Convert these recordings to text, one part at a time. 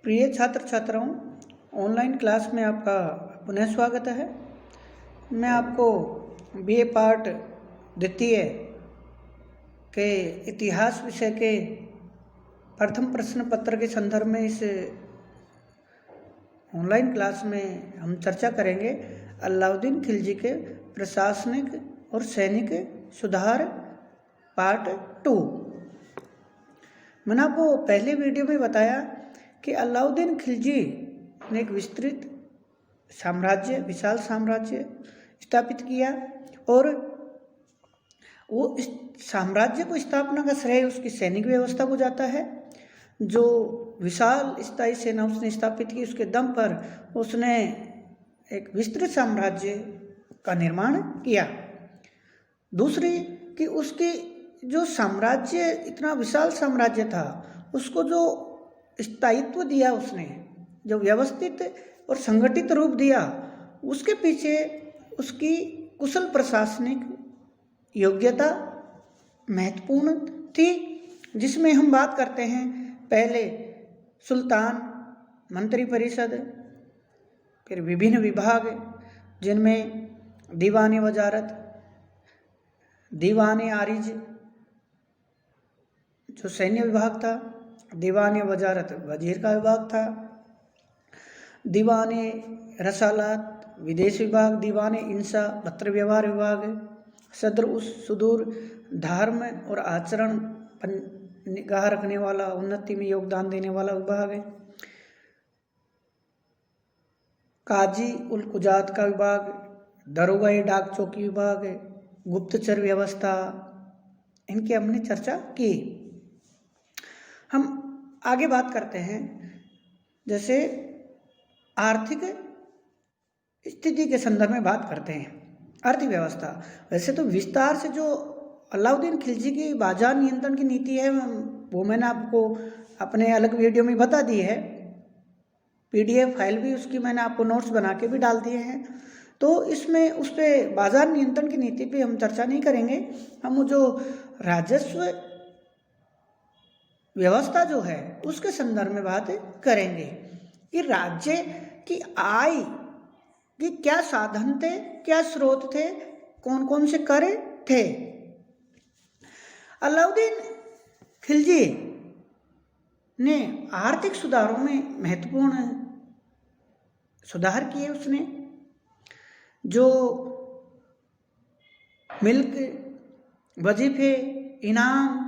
प्रिय छात्र छात्राओं, ऑनलाइन क्लास में आपका पुनः स्वागत है। मैं आपको बीए पार्ट द्वितीय के इतिहास विषय के प्रथम प्रश्न पत्र के संदर्भ में इस ऑनलाइन क्लास में हम चर्चा करेंगे अलाउद्दीन खिलजी के प्रशासनिक और सैनिक सुधार पार्ट 2। मैंने आपको पहले वीडियो में बताया कि अलाउद्दीन खिलजी ने एक विस्तृत साम्राज्य, विशाल साम्राज्य स्थापित किया और वो इस साम्राज्य को स्थापना का श्रेय उसकी सैनिक व्यवस्था को जाता है। जो विशाल स्थायी सेना उसने स्थापित की, उसके दम पर उसने एक विस्तृत साम्राज्य का निर्माण किया। दूसरी कि उसकी जो साम्राज्य, इतना विशाल साम्राज्य था, उसको जो स्थायित्व दिया उसने, जो व्यवस्थित और संगठित रूप दिया, उसके पीछे उसकी कुशल प्रशासनिक योग्यता महत्वपूर्ण थी। जिसमें हम बात करते हैं पहले सुल्तान, मंत्री परिषद, फिर विभिन्न विभाग जिनमें दीवान वजारत, दीवान आरिज जो सैन्य विभाग था, दीवान वजारत वजीर का विभाग था, दीवान रसालात विदेश विभाग, दीवान इंसा पत्र व्यवहार विभाग, सदर उस सुदूर धर्म और आचरण पर निगाह रखने वाला, उन्नति में योगदान देने वाला विभाग है, काजी उल कुजात का विभाग, दरोगा डाक चौकी विभाग, गुप्तचर व्यवस्था, इनकी हमने चर्चा की। हम आगे बात करते हैं जैसे आर्थिक स्थिति के संदर्भ में बात करते हैं, अर्थव्यवस्था। वैसे तो विस्तार से जो अलाउद्दीन खिलजी की बाजार नियंत्रण की नीति है वो मैंने आपको अपने अलग वीडियो में बता दी है। पीडीएफ फाइल भी उसकी मैंने आपको नोट्स बना के भी डाल दिए हैं। तो इसमें उस पर बाजार नियंत्रण की नीति पे हम चर्चा नहीं करेंगे। हम जो राजस्व व्यवस्था जो है उसके संदर्भ में बात करेंगे कि राज्य की आय के क्या साधन थे, क्या स्रोत थे, कौन कौन से कर थे। अलाउद्दीन खिलजी ने आर्थिक सुधारों में महत्वपूर्ण सुधार किए। उसने जो मिल्क, वजीफे, इनाम,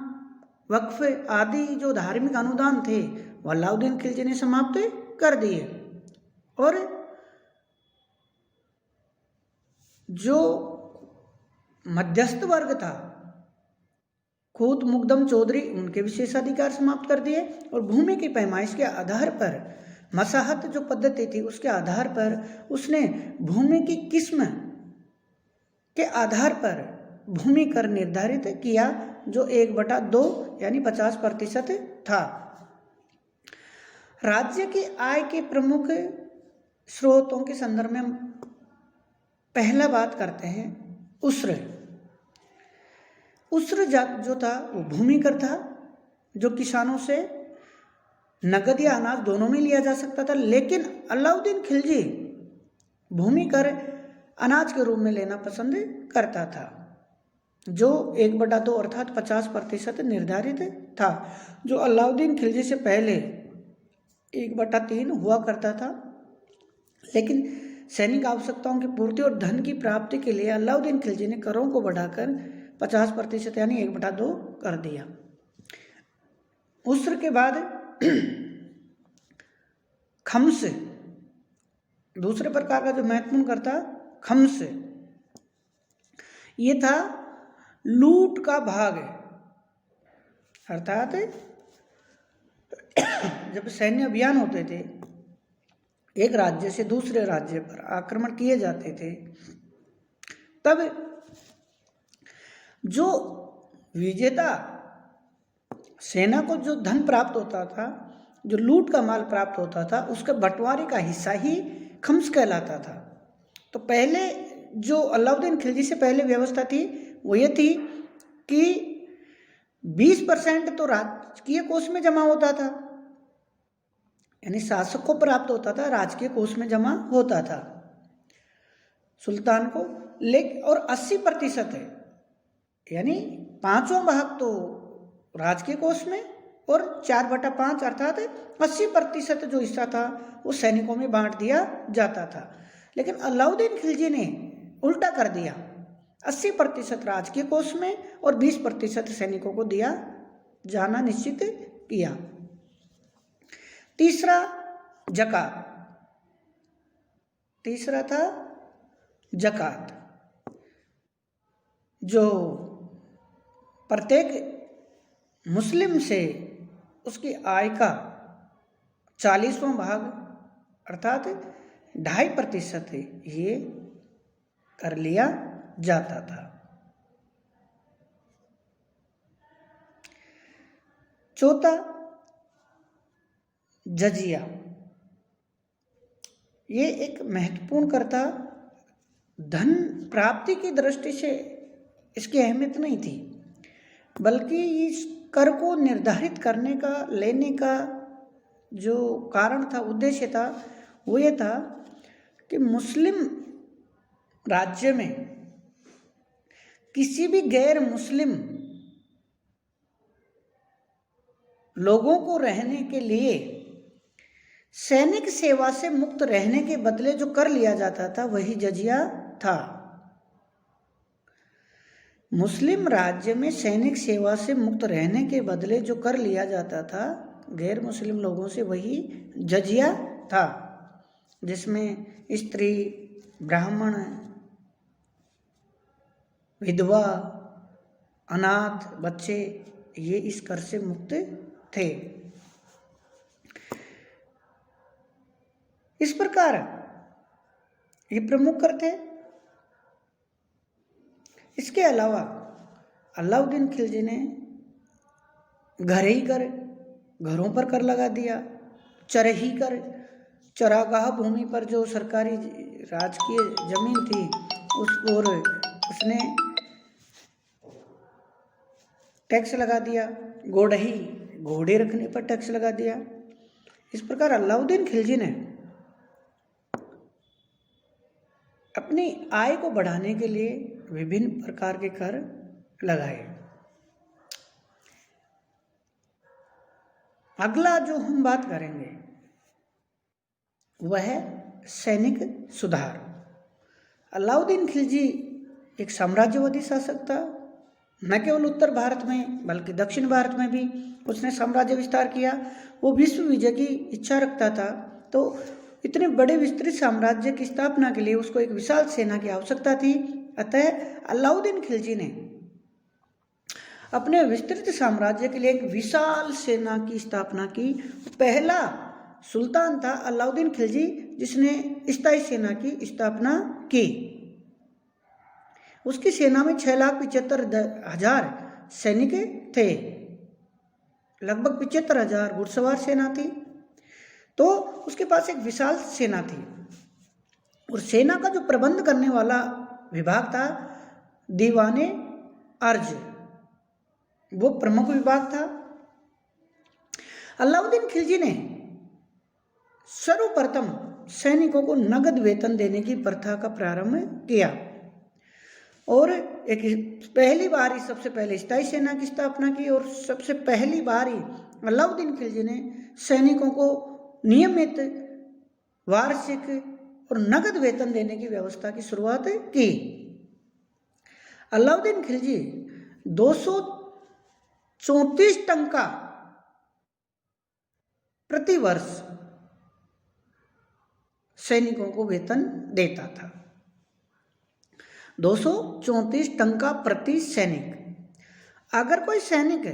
वक्फ आदि जो धार्मिक अनुदान थे वो अलाउद्दीन खिलजी ने समाप्त कर दिए और जो मध्यस्थ वर्ग था, खुद मुकदम चौधरी, उनके विशेषाधिकार समाप्त कर दिए और भूमि की पैमाइश के आधार पर, मसाहत जो पद्धति थी उसके आधार पर उसने भूमि की किस्म के आधार पर भूमि कर निर्धारित किया जो 1/2 यानी 50% था। राज्य की आय के प्रमुख स्रोतों के संदर्भ में हम पहला बात करते हैं उस्र। उस्र जो था वो भूमि कर था, जो किसानों से नगद या अनाज दोनों में लिया जा सकता था। लेकिन अलाउद्दीन खिलजी भूमि कर अनाज के रूप में लेना पसंद करता था, जो 1/2 अर्थात 50% निर्धारित था, जो अलाउद्दीन खिलजी से पहले 1/3 हुआ करता था। लेकिन सैनिक आवश्यकताओं की पूर्ति और धन की प्राप्ति के लिए अलाउद्दीन खिलजी ने करों को बढ़ाकर 50% यानी 1/2 कर दिया। उस्र के बाद खम्स, दूसरे प्रकार का जो महत्वपूर्ण कर था खम्स, ये था लूट का भाग। अर्थात जब सैन्य अभियान होते थे, एक राज्य से दूसरे राज्य पर आक्रमण किए जाते थे, तब जो विजेता सेना को जो धन प्राप्त होता था, जो लूट का माल प्राप्त होता था, उसके बंटवारे का हिस्सा ही खम्स कहलाता था। तो पहले जो अलाउद्दीन खिलजी से पहले व्यवस्था थी वो ये थी कि 20% तो राजकीय कोष में जमा होता था, यानी शासक को प्राप्त होता था, राजकीय कोष में जमा होता था सुल्तान को। लेकिन और 80% है, यानी 5वां भाग तो राजकीय कोष में और 4/5 अर्थात 80% जो हिस्सा था वो सैनिकों में बांट दिया जाता था। लेकिन अलाउद्दीन खिलजी ने उल्टा कर दिया, 80% राजकीय कोष में और 20% सैनिकों को दिया जाना निश्चित किया। तीसरा था जकात, जो प्रत्येक मुस्लिम से उसकी आय का 40वां भाग अर्थात 2.5% ये कर लिया जाता था। चौथा जजिया, ये एक महत्वपूर्ण कर था। धन प्राप्ति की दृष्टि से इसकी अहमियत नहीं थी, बल्कि इस कर को निर्धारित करने का, लेने का जो कारण था, उद्देश्य था, वो ये था कि मुस्लिम राज्य में किसी भी गैर मुस्लिम लोगों को रहने के लिए सैनिक सेवा से मुक्त रहने के बदले जो कर लिया जाता था वही जजिया था। मुस्लिम राज्य में सैनिक सेवा से मुक्त रहने के बदले जो कर लिया जाता था गैर मुस्लिम लोगों से, वही जजिया था, जिसमें स्त्री, ब्राह्मण, विधवा, अनाथ बच्चे ये इस कर से मुक्त थे। इस प्रकार ये प्रमुख कर थे। इसके अलावा अलाउद्दीन खिलजी ने घरों पर कर लगा दिया, चरही कर, चरागाह भूमि पर जो सरकारी राजकीय जमीन थी उस पर उसने टैक्स लगा दिया, घोड़े रखने पर टैक्स लगा दिया। इस प्रकार अलाउद्दीन खिलजी ने अपनी आय को बढ़ाने के लिए विभिन्न प्रकार के कर लगाए। अगला जो हम बात करेंगे वह है सैनिक सुधार। अलाउद्दीन खिलजी एक साम्राज्यवादी शासक था। न केवल उत्तर भारत में बल्कि दक्षिण भारत में भी उसने साम्राज्य विस्तार किया। वो विश्व विजय की इच्छा रखता था, तो इतने बड़े विस्तृत साम्राज्य की स्थापना के लिए उसको एक विशाल सेना की आवश्यकता थी। अतः अलाउद्दीन खिलजी ने अपने विस्तृत साम्राज्य के लिए एक विशाल सेना की स्थापना की। पहला सुल्तान था अलाउद्दीन खिलजी जिसने स्थायी सेना की स्थापना की। उसकी सेना में 6,75,000 सैनिक थे, लगभग 75,000 घुड़सवार सेना थी। तो उसके पास एक विशाल सेना थी और सेना का जो प्रबंध करने वाला विभाग था दीवाने अर्ज, वो प्रमुख विभाग था। अलाउद्दीन खिलजी ने सर्वप्रथम सैनिकों को नगद वेतन देने की प्रथा का प्रारंभ किया और सबसे पहले स्थायी सेना की स्थापना की और सबसे पहली बार ही अलाउद्दीन खिलजी ने सैनिकों को नियमित वार्षिक और नगद वेतन देने की व्यवस्था की शुरुआत की। अलाउद्दीन खिलजी 234 टंका प्रति वर्ष सैनिकों को वेतन देता था। 234 टंका प्रति सैनिक। अगर कोई सैनिक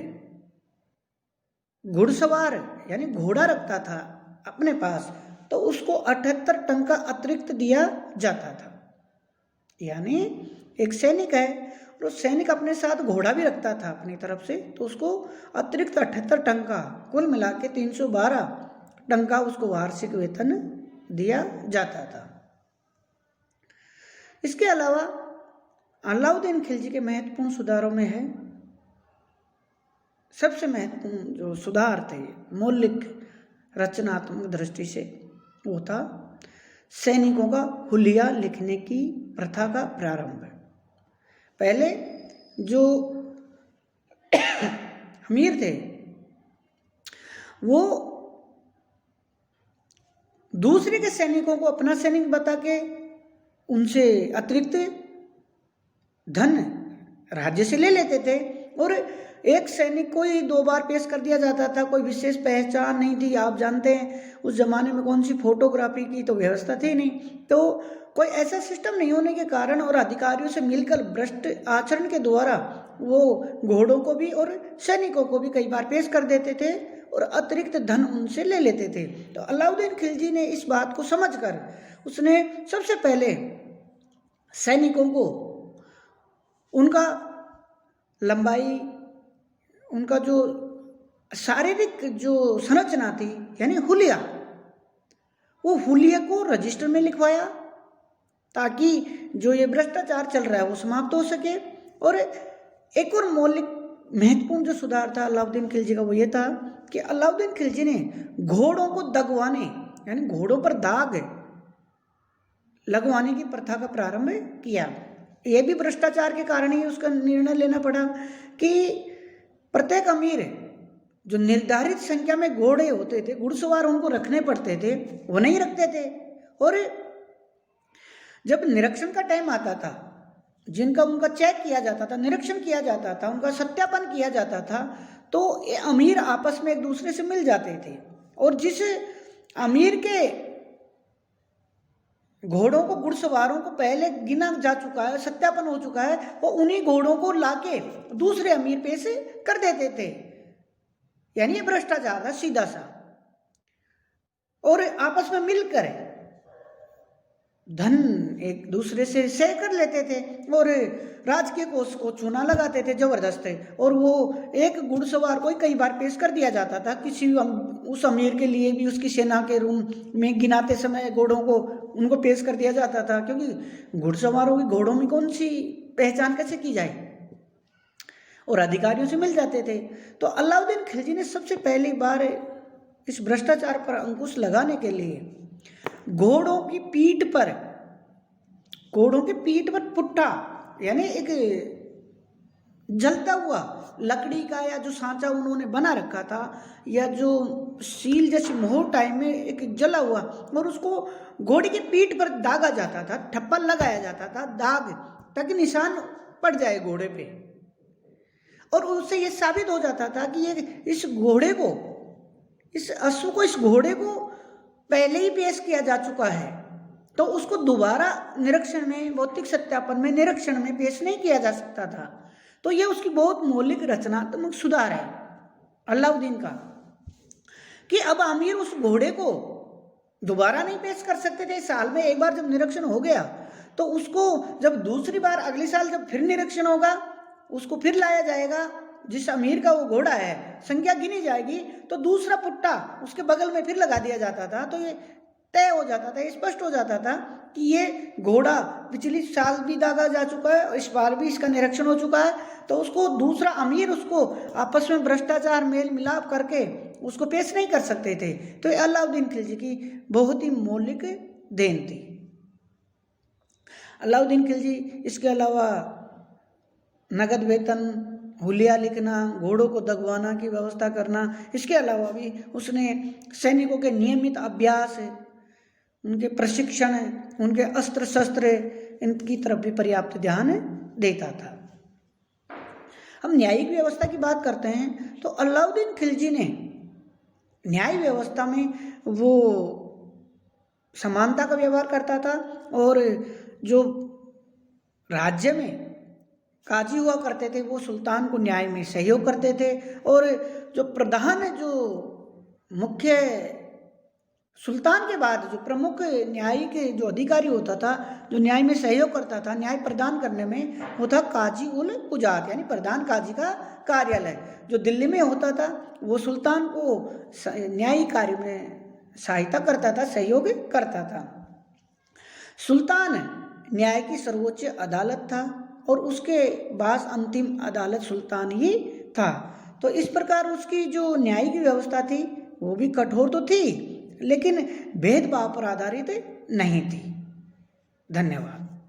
घुड़सवार यानी घोड़ा रखता था अपने पास तो उसको 78 टंका अतिरिक्त दिया जाता था। यानी एक सैनिक है और सैनिक अपने साथ घोड़ा भी रखता था अपनी तरफ से, तो उसको अतिरिक्त 78 टंका, कुल मिला के 312 टंका उसको वार्षिक वेतन दिया जाता था। इसके अलावा अलाउद्दीन खिलजी के महत्वपूर्ण सुधारों में है, सबसे महत्वपूर्ण जो सुधार थे, मौलिक रचनात्मक दृष्टि से, वो था सैनिकों का हुलिया लिखने की प्रथा का प्रारंभ। पहले जो अमीर थे वो दूसरे के सैनिकों को अपना सैनिक बता के उनसे अतिरिक्त धन राज्य से ले लेते थे, और एक सैनिक को ही 2 बार पेश कर दिया जाता था। कोई विशेष पहचान नहीं थी। आप जानते हैं उस जमाने में कौन सी फोटोग्राफी की तो व्यवस्था थी नहीं, तो कोई ऐसा सिस्टम नहीं होने के कारण और अधिकारियों से मिलकर भ्रष्ट आचरण के द्वारा वो घोड़ों को भी और सैनिकों को भी कई बार पेश कर देते थे और अतिरिक्त धन उनसे ले लेते थे। तो अलाउद्दीन खिलजी ने इस बात को समझकर उसने सबसे पहले सैनिकों को उनका लंबाई, उनका जो शारीरिक जो संरचना थी यानी हुलिया, वो हुलिया को रजिस्टर में लिखवाया ताकि जो ये भ्रष्टाचार चल रहा है वो समाप्त हो सके। और एक और मौलिक महत्वपूर्ण जो सुधार था अलाउद्दीन खिलजी का वो ये था कि अलाउद्दीन खिलजी ने घोड़ों को दगवाने यानी घोड़ों पर दाग लगवाने की प्रथा का प्रारंभ किया। ये भी भ्रष्टाचार के कारण ही उसका निर्णय लेना पड़ा कि प्रत्येक अमीर जो निर्धारित संख्या में घोड़े होते थे, घुड़सवार उनको रखने पड़ते थे, वो नहीं रखते थे। और जब निरीक्षण का टाइम आता था, जिनका उनका चेक किया जाता था, निरीक्षण किया जाता था, उनका सत्यापन किया जाता था, तो ये अमीर आपस में एक दूसरे से मिल जाते थे और जिस अमीर के घोड़ों को, घुड़सवारों को पहले गिना जा चुका है, सत्यापन हो चुका है, वो उन्हीं घोड़ों को लाके दूसरे अमीर पेश कर देते थे। यानी ये भ्रष्टाचार था सीधा सा। और आपस में मिलकर धन एक दूसरे से शेयर कर लेते थे और राजकीय कोष को चूना लगाते थे जबरदस्त। और वो एक घुड़सवार को कई बार पेश कर दिया जाता था किसी उस अमीर के लिए भी, उसकी सेना के रूम में गिनाते समय घोड़ों को उनको पेश कर दिया जाता था, क्योंकि घुड़सवारों की घोड़ों में कौन सी पहचान कैसे की जाए, और अधिकारियों से मिल जाते थे। तो अलाउद्दीन खिलजी ने सबसे पहली बार इस भ्रष्टाचार पर अंकुश लगाने के लिए घोड़ों की पीठ पर पुट्ठा यानी एक जलता हुआ लकड़ी का या जो सांचा उन्होंने बना रखा था, या जो सील जैसी मोहर टाइप में एक जला हुआ, और उसको घोड़े की पीठ पर दागा जाता था, ठप्पा लगाया जाता था, दाग ताकि निशान पड़ जाए घोड़े पे। और उससे ये साबित हो जाता था कि ये इस घोड़े को पहले ही पेश किया जा चुका है, तो उसको दोबारा निरीक्षण में, भौतिक सत्यापन में, निरीक्षण में पेश नहीं किया जा सकता था। तो ये उसकी बहुत मौलिक रचनात्मक सुधार है अलाउद्दीन का, कि अब अमीर उस घोड़े को दोबारा नहीं पेश कर सकते थे। साल में एक बार जब निरीक्षण हो गया तो उसको जब दूसरी बार अगले साल जब फिर निरीक्षण होगा, उसको फिर लाया जाएगा, जिस अमीर का वो घोड़ा है संख्या गिनी जाएगी, तो दूसरा पुट्टा उसके बगल में फिर लगा दिया जाता था। तो ये तय हो जाता था, स्पष्ट हो जाता था कि ये घोड़ा पिछली साल भी दागा जा चुका है और इस बार भी इसका निरीक्षण हो चुका है, तो उसको दूसरा अमीर उसको आपस में भ्रष्टाचार मेल मिलाप करके उसको पेश नहीं कर सकते थे। तो ये अलाउद्दीन खिलजी की बहुत ही मौलिक देन थी। अलाउद्दीन खिलजी इसके अलावा नगद वेतन, हुलिया लिखना, घोड़ों को दगवाना की व्यवस्था करना, इसके अलावा भी उसने सैनिकों के नियमित अभ्यास, उनके प्रशिक्षण, उनके अस्त्र शस्त्र, इनकी तरफ भी पर्याप्त ध्यान देता था। हम न्यायिक व्यवस्था की बात करते हैं तो अलाउद्दीन खिलजी ने न्याय व्यवस्था में वो समानता का व्यवहार करता था, और जो राज्य में काजी हुआ करते थे वो सुल्तान को न्याय में सहयोग करते थे, और जो प्रधान, जो मुख्य सुल्तान के बाद जो प्रमुख न्यायिक जो अधिकारी होता था, जो न्याय में सहयोग करता था, न्याय प्रदान करने में, वो था काजी उल कुजात यानी प्रधान काजी का कार्यालय जो दिल्ली में होता था। वो सुल्तान को न्यायिक कार्य में सहायता करता था, सहयोग करता था। सुल्तान न्याय की सर्वोच्च अदालत था और उसके बाद अंतिम अदालत सुल्तान ही था। तो इस प्रकार उसकी जो न्यायिक व्यवस्था थी वो भी कठोर तो थी लेकिन भेदभाव पर आधारित नहीं थी। धन्यवाद।